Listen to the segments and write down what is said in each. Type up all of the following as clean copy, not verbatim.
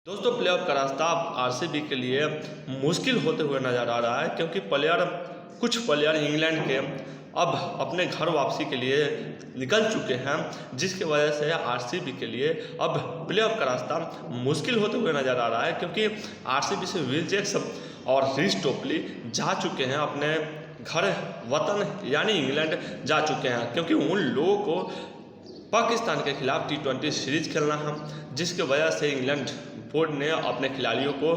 दोस्तों प्लेऑफ का रास्ता आरसीबी के लिए मुश्किल होते हुए नजर आ रहा है, क्योंकि कुछ प्लेयर इंग्लैंड के अब अपने घर वापसी के लिए निकल चुके हैं, जिसकी वजह से आरसीबी के लिए अब प्लेऑफ का रास्ता मुश्किल होते हुए नजर आ रहा है। क्योंकि आरसीबी से विल जैक्स और रीस टोपली जा चुके हैं, अपने घर वतन यानी इंग्लैंड जा चुके हैं, क्योंकि उन लोगों को पाकिस्तान के खिलाफ T20 सीरीज खेलना है, जिसकी वजह से इंग्लैंड बोर्ड ने अपने खिलाड़ियों को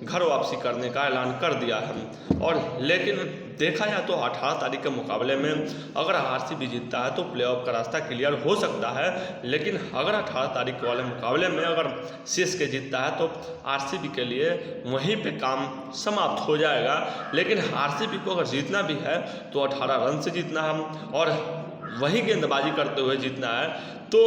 घर वापसी करने का ऐलान कर दिया है। और लेकिन देखा जाए तो 18 तारीख के मुकाबले में अगर आरसीबी जीतता है तो प्लेऑफ का रास्ता क्लियर हो सकता है, लेकिन अगर 18 तारीख वाले मुकाबले में अगर सीएसके जीतता है तो आरसीबी के लिए वहीं पे काम समाप्त हो जाएगा। लेकिन आरसीबी को अगर जीतना भी है तो 18 रन से जीतना है और वही गेंदबाजी करते हुए जीतना है, तो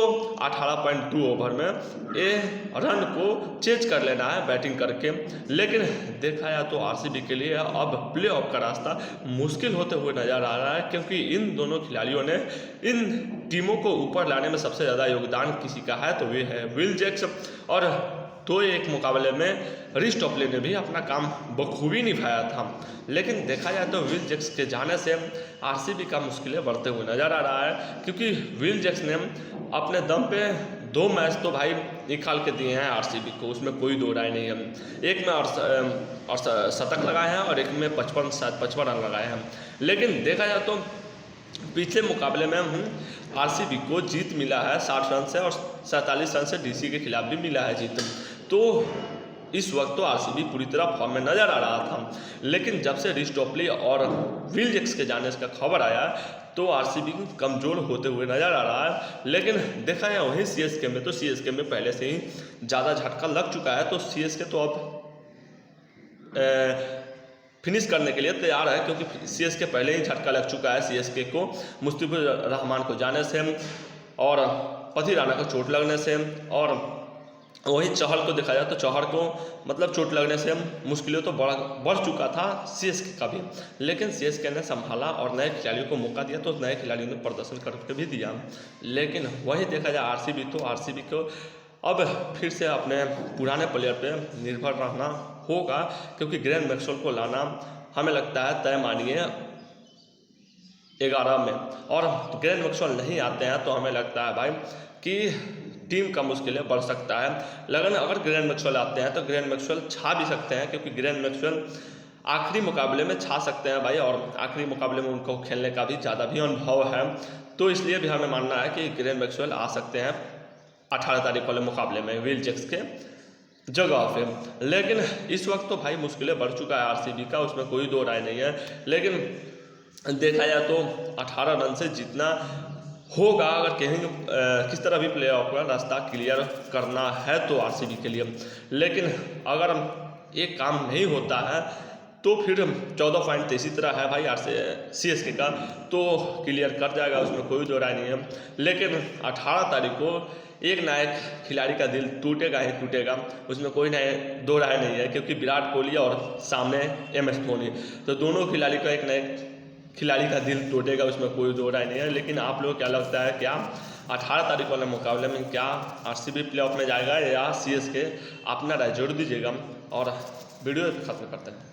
18.2 ओवर में ये रन को चेज कर लेना है बैटिंग करके। लेकिन देखा जाए तो आरसीबी के लिए अब प्लेऑफ का रास्ता मुश्किल होते हुए नजर आ रहा है, क्योंकि इन दोनों खिलाड़ियों ने इन टीमों को ऊपर लाने में सबसे ज़्यादा योगदान किसी का है तो वे है विल जैक्स, और 2-1 मुकाबले में रीस टोपली ने भी अपना काम बखूबी निभाया था। लेकिन देखा जाए तो विल जैक्स के जाने से आरसीबी का मुश्किलें बढ़ते हुए नजर आ रहा है, क्योंकि विल जैक्स ने अपने दम पे 2 मैच तो भाई निकाल के दिए हैं आरसीबी को, उसमें कोई दो राय नहीं है। एक में और शतक लगाए हैं और एक में 55 रन लगाए हैं। लेकिन देखा जाए तो पिछले मुकाबले में आरसीबी को जीत मिला है 60 रन से, और 47 रन से डीसी के खिलाफ भी मिला है जीत। तो इस वक्त तो आरसीबी पूरी तरह फॉर्म में नजर आ रहा था, लेकिन जब से रीस टोपली और विल जैक्स के जाने का खबर आया तो आरसीबी कमज़ोर होते हुए नजर आ रहा है। लेकिन देखा है वहीं सीएसके में, तो सीएसके में पहले से ही ज़्यादा झटका लग चुका है, तो सीएसके तो अब फिनिश करने के लिए तैयार है, क्योंकि सीएसके पहले ही झटका लग चुका है सीएसके को मुस्तफिजुर रहमान को जाने से और पथी राणा को चोट लगने से, और वही चहल को देखा जाए तो चहल को मतलब चोट लगने से मुश्किलें तो बढ़ चुका था सीएसके का भी। लेकिन सीएसके ने संभाला और नए खिलाड़ियों को मौका दिया, तो नए खिलाड़ियों ने प्रदर्शन करके भी दिया। लेकिन वही देखा जाए आरसीबी को अब फिर से अपने पुराने प्लेयर पे निर्भर रहना होगा, क्योंकि ग्लेन मैक्सवेल को लाना हमें लगता है तय मानिए 11 में, और ग्लेन मैक्सवेल नहीं आते हैं तो हमें लगता है भाई कि टीम का मुश्किलें बढ़ सकता है। लेकिन अगर ग्लेन मैक्सवेल आते हैं तो ग्लेन मैक्सवेल छा भी सकते हैं, क्योंकि ग्लेन मैक्सवेल आखिरी मुकाबले में छा सकते हैं भाई, और आखिरी मुकाबले में उनको खेलने का भी ज़्यादा भी अनुभव है, तो इसलिए भी हमें मानना है कि ग्लेन मैक्सवेल आ सकते हैं 18 तारीख वाले मुकाबले में विल जैक्स के जगह पे। लेकिन इस वक्त तो भाई मुश्किलें बढ़ चुका है आरसीबी का, उसमें कोई दो राय नहीं है। लेकिन देखा जाए तो 18 रन से जीतना होगा, अगर कहीं किस तरह भी प्लेऑफ का रास्ता क्लियर करना है तो आरसीबी के लिए। लेकिन अगर एक काम नहीं होता है तो फिर 14 पॉइंट इसी तरह है भाई सीएसके का, तो क्लियर कर जाएगा, उसमें कोई दो राय नहीं है। लेकिन 18 तारीख को एक नायक खिलाड़ी का दिल टूटेगा ही टूटेगा, उसमें कोई दो राय नहीं है, क्योंकि विराट कोहली और सामने MS धोनी, तो दोनों खिलाड़ी का एक नए खिलाड़ी का दिल टूटेगा, उसमें कोई दो राय नहीं है। लेकिन आप लोगों को क्या लगता है, क्या 18 तारीख वाले मुकाबले में क्या आरसीबी प्लेऑफ में जाएगा या सीएसके? अपना राय जरूर दीजिएगा और वीडियो खत्म करते हैं।